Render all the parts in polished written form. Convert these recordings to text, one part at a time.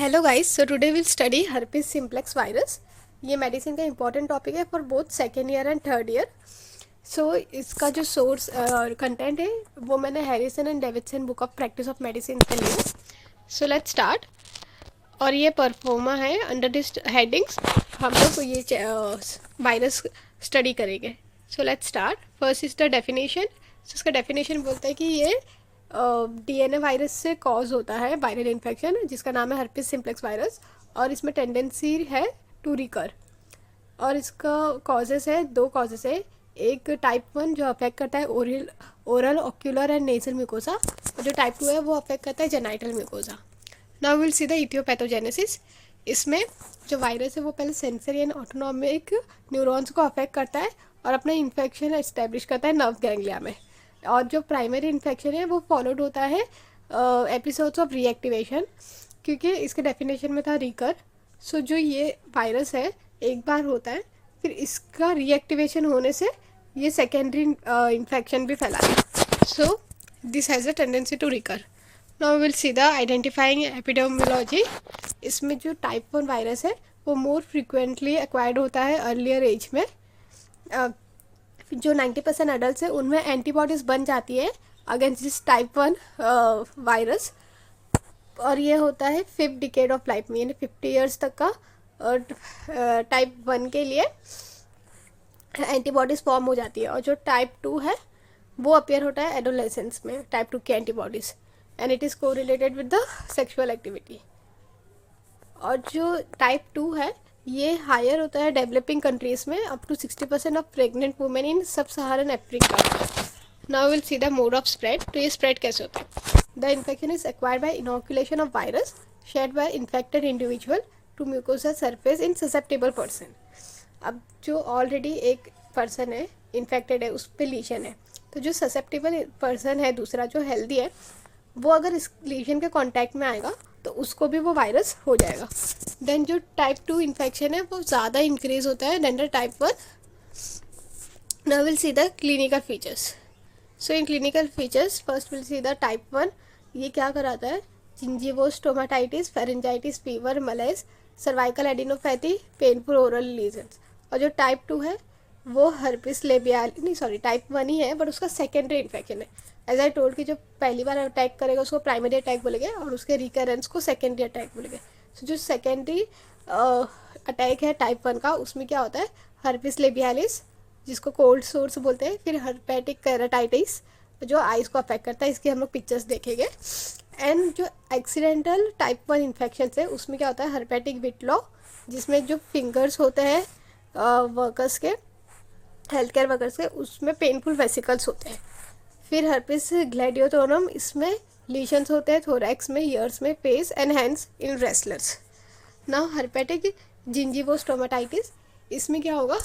Hello guys, so today will study herpes simplex virus. ये medicine का important topic है for both second year and third year. So इसका जो source content है वो मैंने Harrison and Davidson book of practice of medicine से लिया। So let's start. और ये परफॉर्मा है। अंडर दिस हेडिंग्स हम लोग ये वायरस स्टडी करेंगे। सो let's start. First is the definition. इसका डेफिनेशन बोलता है कि ये डीएनए वायरस से कॉज होता है वायरल इन्फेक्शन, जिसका नाम है हर्पिस सिम्प्लेक्स वायरस, और इसमें टेंडेंसी है टू रिकर। और इसका कॉजेस है, दो कॉजेस है। एक टाइप 1 जो अफेक्ट करता है oral ocular and nasal mucosa, और जो टाइप 2 है वो अफेक्ट करता है genital mucosa. Now will see the aetiopathogenesis. इसमें जो वायरस है वो पहले सेंसरी एंड ऑटोनॉमिक न्यूरॉन्स को अफेक्ट करता है और अपना इन्फेक्शन एस्टेब्लिश करता है नर्व गैंग्लिया में। और जो प्राइमरी इन्फेक्शन है वो फॉलोड होता है एपिसोड्स ऑफ रीएक्टिवेशन, क्योंकि इसके डेफिनेशन में था रिकर। सो जो ये वायरस है एक बार होता है, फिर इसका रीएक्टिवेशन होने से ये सेकेंडरी इन्फेक्शन भी फैला है। So this has a tendency to recur. Now will see the identifying epidemiology. इसमें जो टाइप 1 वायरस है वो मोर फ्रिक्वेंटली एक्वायर्ड होता है अर्लियर एज में। जो 90% अडल्ट है उनमें एंटीबॉडीज़ बन जाती है अगेंस्ट दिस टाइप 1 वायरस। और ये होता है 5th डिकेड ऑफ लाइफ में, यानी 50 ईयर्स तक का टाइप 1 के लिए एंटीबॉडीज़ फॉर्म हो जाती है। और जो टाइप 2 है वो अपेयर होता है एडोलेसेंस में, टाइप 2 की antibodies, and it is correlated with the sexual activity. और जो टाइप 2 है ये हायर होता है डेवलपिंग कंट्रीज़ में, up to 60% of pregnant women in sub Saharan Africa. Now will see the mode of spread. तो ये स्प्रेड कैसे होता है? The infection is acquired by inoculation of virus shared by infected individual to mucosa surface in susceptible person. अब जो already एक person है infected है, उस पर लीशन है, तो जो ससेप्टेबल पर्सन है दूसरा जो हेल्दी है वो अगर इस लीशन के कॉन्टैक्ट में आएगा तो उसको भी वो वायरस हो जाएगा। देन जो टाइप 2 इन्फेक्शन है वो ज़्यादा इंक्रीज होता है then the type 1। Now will see the clinical features. So in clinical features first will see the type 1। ये क्या कराता है? Gingivostomatitis, pharyngitis, fever, malaise, cervical adenopathy, painful oral lesions. और जो टाइप 2 है वो हर्पिस लेबियल, नहीं सॉरी टाइप 1 ही है, बट उसका सेकेंडरी इन्फेक्शन है। एज आई टोल्ड कि जो पहली बार अटैक करेगा उसको प्राइमरी अटैक बोलेंगे और उसके रिकरेंस को सेकेंडरी अटैक बोलेंगे। सो जो सेकेंडरी अटैक है टाइप 1 का, उसमें क्या होता है? हर्पिस लेबियालिस, जिसको कोल्ड सोर्स बोलते हैं, फिर हर्पेटिक केराटाइटिस जो आइज़ को अफेक्ट करता है, इसकी हम लोग पिक्चर्स देखेंगे। एंड जो एक्सीडेंटल टाइप 1 इन्फेक्शन है उसमें क्या होता है? हर्पेटिक विटलो, जिसमें जो फिंगर्स होते हैं वर्कर्स के, हेल्थ केयर वर्कर्स के, उसमें पेनफुल वेसिकल्स होते हैं। फिर हर्पिस ग्लैडियोटोनम, इसमें लीशंस होते हैं थोरैक्स में, ईयर्स में, face and hands in wrestlers. Now herpetic gingivostomatitis, इसमें क्या होगा?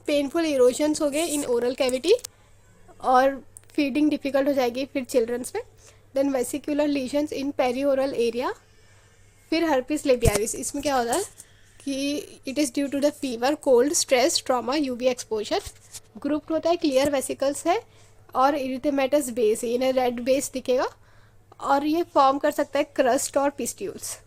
पेनफुल इरोशंस हो गए इन ओरल कैविटी और फीडिंग डिफ़िकल्ट हो जाएगी फिर चिल्ड्रंस में। Then vesicular lesions in perioral area. फिर हर्पिस लेबियालिस, इसमें क्या होता है कि it is due to the fever, cold, stress, trauma, UV exposure. Group होता है क्लियर वेसिकल्स है और इरिथेमेटस बेस है, इन्हें रेड बेस दिखेगा, और ये फॉर्म कर सकता है क्रस्ट और पिस्ट्यूल्स।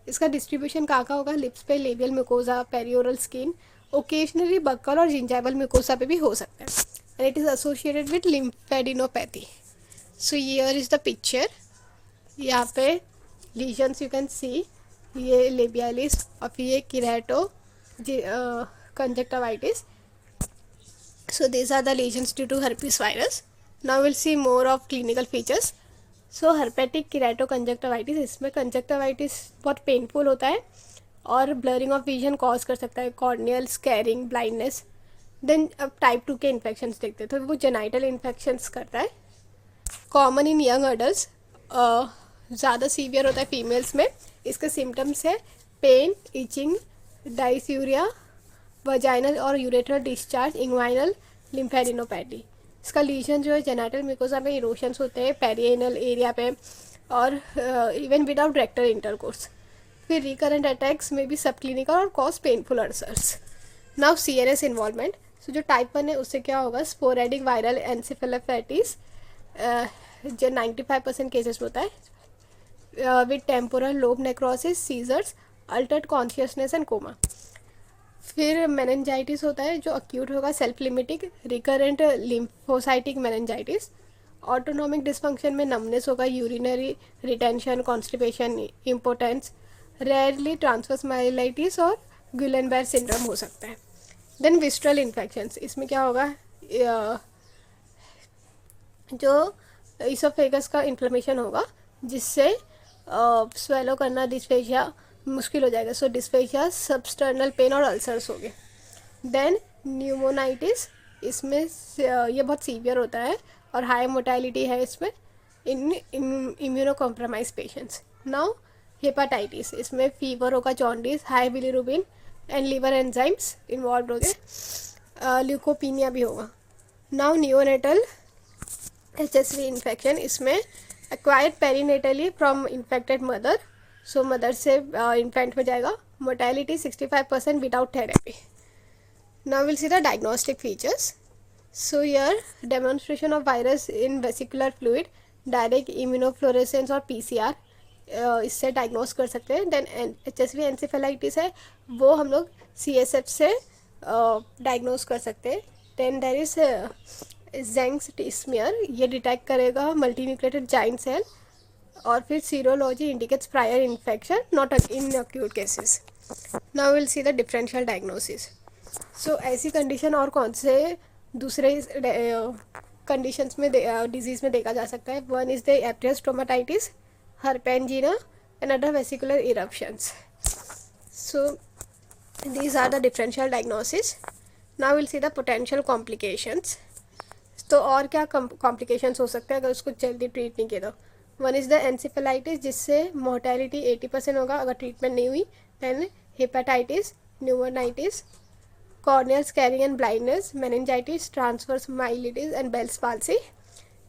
इसका डिस्ट्रीब्यूशन कहाँ होगा? लिप्स पे, labial mucosa, perioral skin, occasionally buccal और जिंजाइवल म्यूकोसा पे भी हो सकता है। And it is associated with lymphadenopathy. So here is the picture. यहाँ पे लीजन्स यू कैन सी, ये लेबियालिस और फिर ये किरेटो conjunctivitis. So these are the lesions due to herpes virus. Now we'll see more of clinical features. So herpetic keratoconjunctivitis, इसमें conjunctivitis बहुत painful होता है और ब्लरिंग ऑफ विजन कॉज कर सकता है, कॉर्नियल स्कैरिंग, ब्लाइंडनेस। देन अब टाइप 2 के इन्फेक्शंस देखते हैं, तो वो जेनाइटल इन्फेक्शंस करता है, कॉमन इन यंग अडल्ट, ज़्यादा सीवियर होता है फीमेल्स में। इसके सिम्टम्स है पेन, इचिंग, डाइस्यूरिया, वजाइनल और यूरेट्रल डिस्चार्ज, इंग्वाइनल लिम्फेडिनोपैथी। इसका लीजन जो है जेनाइटल म्यूकोसा में इरोशंस होते हैं पेरिएनल एरिया पे, और इवन विदाउट रेक्टल इंटरकोर्स। फिर रिकरेंट अटैक्स में भी सब क्लिनिकल और cause painful ulcers. Now CNS involvement. So जो टाइप 1 है उससे क्या होगा? स्पोरेडिक वायरल एनसेफेलोपैथीज, जो 95% केसेस में होता है, with temporal lobe necrosis, seizures, altered consciousness and coma. फिर मेनिंजाइटिस होता है जो अक्यूट होगा, self limiting, recurrent lymphocytic meningitis. Autonomic dysfunction में नमनेस होगा, urinary retention, constipation, impotence. Rarely transverse myelitis और गुलेनबर्ग सिंड्रोम हो सकता है। देन विस्ट्रल इन्फेक्शंस, इसमें क्या होगा, जो इसोफेगस का इन्फ्लेमेशन होगा जिससे स्वेलो करना, डिस्फेजिया मुश्किल हो जाएगा। सो डिस्फेजिया, सबस्टर्नल पेन और अल्सर्स हो गए। देन न्यूमोनाइटिस, इसमें ये बहुत सीवियर होता है और हाई मोर्टेलिटी है इसमें in immuno compromise patients. Now hepatitis, इसमें फीवर होगा, jaundice, high bilirubin and liver enzymes involve हो गए, ल्यूकोपीनिया भी होगा। नाउ नियोनेटल HSV इन्फेक्शन, इसमें acquired perinatally from infected mother, so mother से इन्फेंट में जाएगा। Mortality 65% without therapy. Now will see the diagnostic features. So here demonstration of virus in vesicular fluid, direct immunofluorescence और PCR, इससे diagnose कर सकते हैं। Then HSV encephalitis है वो हम लोग CSF से डायग्नोस कर सकते हैं। Then there is Tzanck smear, ये डिटेक्ट करेगा मल्टीन्यूक्लिएटेड जाइंट सेल। और फिर serology indicates prior infection not in acute cases. Now will see the differential diagnosis. So ऐसी कंडीशन और कौन से दूसरे कंडीशंस में डिजीज़ में देखा जा सकता है। One is the aphthous stomatitis, herpangina and other vesicular eruptions. So these are the differential diagnosis. Now we'll see the potential complications. तो और क्या complications हो सकते हैं अगर उसको जल्दी ट्रीट नहीं किया तो। वन इज़ द एंसेफेलाइटिस, जिससे मोर्टेलिटी 80% होगा अगर ट्रीटमेंट नहीं हुई। Then hepatitis, pneumonitis, corneal scarring and blindness, meningitis, transverse myelitis and Bell's palsy.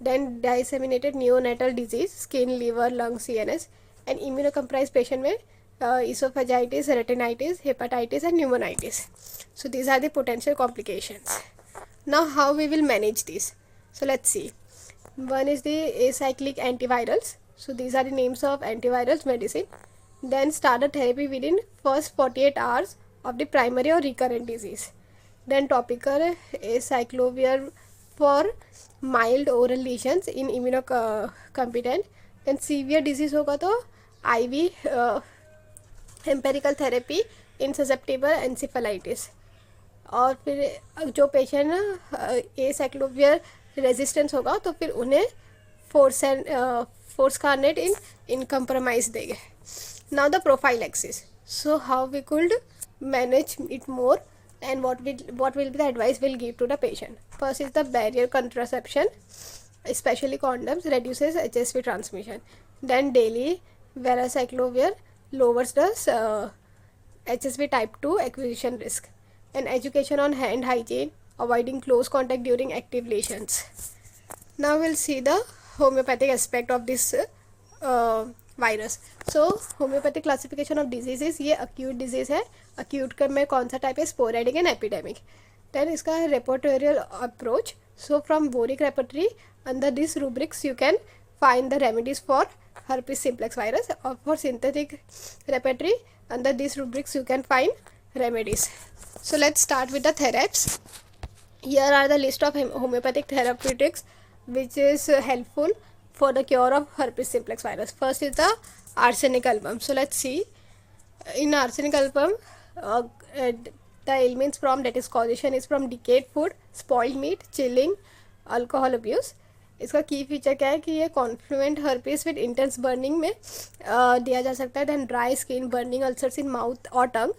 Then disseminated neonatal disease, skin, liver, lung, CNS, and immunocompromised patient में esophagitis, retinitis, hepatitis and pneumonitis. So these are the potential complications. Now how we will manage this? So let's see. One is the acyclic antivirals. So these are the names of antivirals medicine. Then start the therapy within first 48 hours of the primary or recurrent disease. Then topical acyclovir for mild oral lesions in immunocompetent. Then severe disease होगा तो IV empirical therapy in susceptible encephalitis. और फिर जो patient एसाइक्लोवियर resistance होगा तो फिर उन्हें force कार्नेट इन इनकम्प्रोमाइज देंगे। Now the prophylaxis, so how we could manage it more and what will be the advice we'll give to the patient. First is the barrier contraception, especially condoms, reduces HSV transmission. Then daily valacyclovir lowers the HSV type 2 acquisition risk. And education on hand hygiene, avoiding close contact during active lesions. Now we'll see the homeopathic aspect of this virus. So homeopathic classification of diseases, ये acute disease है। Acute का में कौन सा type है, sporadic and epidemic. Then इसका repertorial approach, so from Boericke repertory under this rubrics you can find the remedies for herpes simplex virus, or for synthetic repertory under these rubrics you can find remedies. So let's start with the therapies. Here are the list of homeopathic therapeutics which is helpful for the cure of herpes simplex virus. First is the arsenic album. So let's see. In arsenic album, the ailments from that is causation is from decayed food, spoiled meat, chilling, alcohol abuse. इसका की feature क्या है कि ये confluent herpes with intense burning में दिया जा सकता है। Then dry skin, burning ulcers in mouth और टंग।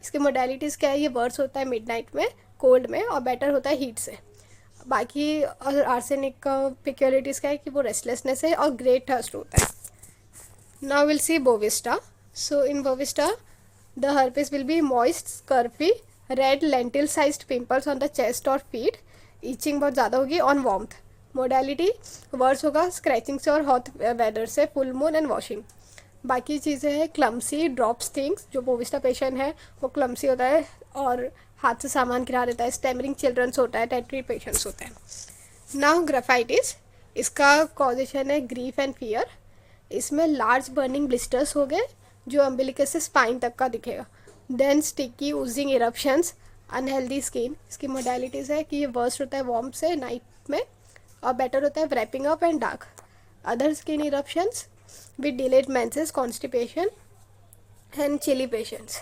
इसके मोडेलिटीज़ क्या है, ये वर्स होता है मिडनाइट में, कोल्ड में, और बेटर होता है हीट से। बाकी आर्सेनिक का पिक्यूलिटीज़ क्या है कि वो रेस्टलेसनेस है और ग्रेट थर्स्ट होता है। Now will see Bovista. So in Bovista the herpes will be moist, scurfy, red lentil sized pimples on the chest और फीट, ईचिंग बहुत ज़्यादा होगी, ऑन वार्मथ। मोडेलिटी वर्स होगा स्क्रैचिंग से और हॉट वेदर से, फुल मून एंड वॉशिंग। बाकी चीज़ें हैं क्लम्सी, ड्रॉप्स थिंग्स, जो बोविस्टा पेशेंट है वो क्लम्सी होता है और हाथ से सामान गिरा देता है। स्टैमरिंग चिल्ड्रंस होता है, टेट्री पेशेंट्स होते हैं। नाउ ग्राफाइटिस, इसका कॉजेशन है ग्रीफ एंड फियर। इसमें लार्ज बर्निंग ब्लिस्टर्स हो गए जो अम्बिलिकस से स्पाइन तक का दिखेगा। Then sticky oozing eruptions, unhealthy skin. इसकी मोडालिटीज़ है कि ये वर्स्ट होता है वार्म से नाइट में, और बेटर होता है wrapping up and dark. Other skin eruptions with delayed menses, constipation and chilly patients.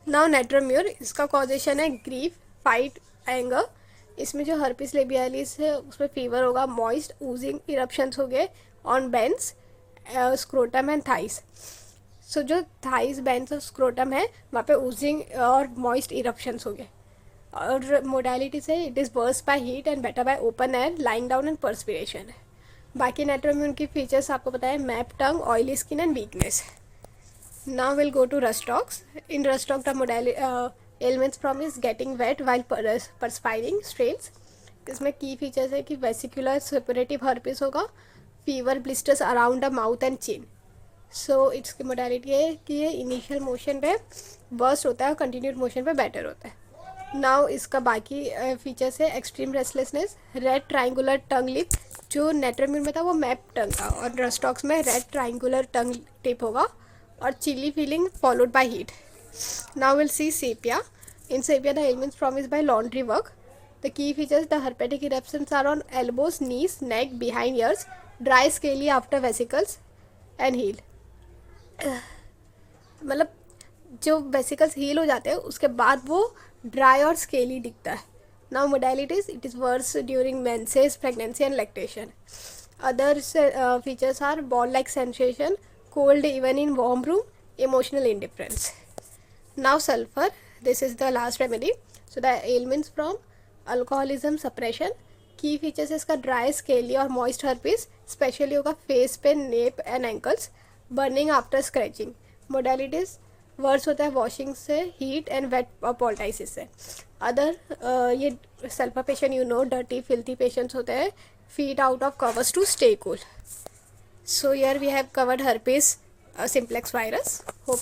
Now natrum mur, इसका कॉजेशन है ग्रीफ, फाइट, एंगर। इसमें जो हर्पिस लेबियालिस है उसमें फीवर होगा, मॉइस्ट ऊजिंग इरप्शंस हो गए on bends, scrotum and thighs. So जो थाइस, बेंस और स्क्रोटम है वहाँ पे ऊजिंग और मॉइस्ट इरप्शंस हो गए। और मोडालिटीज है it is burst by heat and better bye open air, lying down and perspiration है। बाकी नेट्रोम्यूर की फीचर्स आपको पता है, map tongue, oily skin and weakness. Now we'll go to Rustox. In Rustox, the ailments from is getting wet while perspiring, strains. इसमें की features है कि वेसिकुलर सेपरेटिव हर्पिस होगा, fever, blisters around the mouth and chin. So इसकी modality है कि ये initial motion पे वर्स्ट होता है और कंटिन्यूड मोशन पे बेटर होता है। नाउ इसका बाकी फीचर्स है एक्सट्रीम रेस्टलेसनेस, रेड ट्राइंगुलर टंग लिप। जो नेट्रोम्यूर में था वो मैप टंग था, और रस्टॉक्स में रेड ट्राइंगुलर टंग टिप होगा, और chilly feeling followed by heat. Now will see sepia. In sepia, the ailments promised by laundry work. The key features: the herpetic eruptions are on elbows, knees, neck, behind ears, dry scaly after vesicles, and heal. मतलब जो vesicles heal हो जाते हैं उसके बाद वो dry और scaly दिखता है। Now modalities, it is worse during menses, pregnancy and lactation. Other features are ball like sensation, cold even in warm room, emotional indifference. Now sulfur, this is the last remedy. So the ailments from alcoholism suppression. Key features है इसका dry, scaly और moist herpes, specially होगा face पे, nape and ankles, burning after scratching. Modalities worse होता है washing से, heat and wait पॉल्टाइसिस से। Other ये sulphur patient you know dirty filthy patients होते हैं, feet out of covers to stay cool. So here we have covered herpes simplex virus. Hope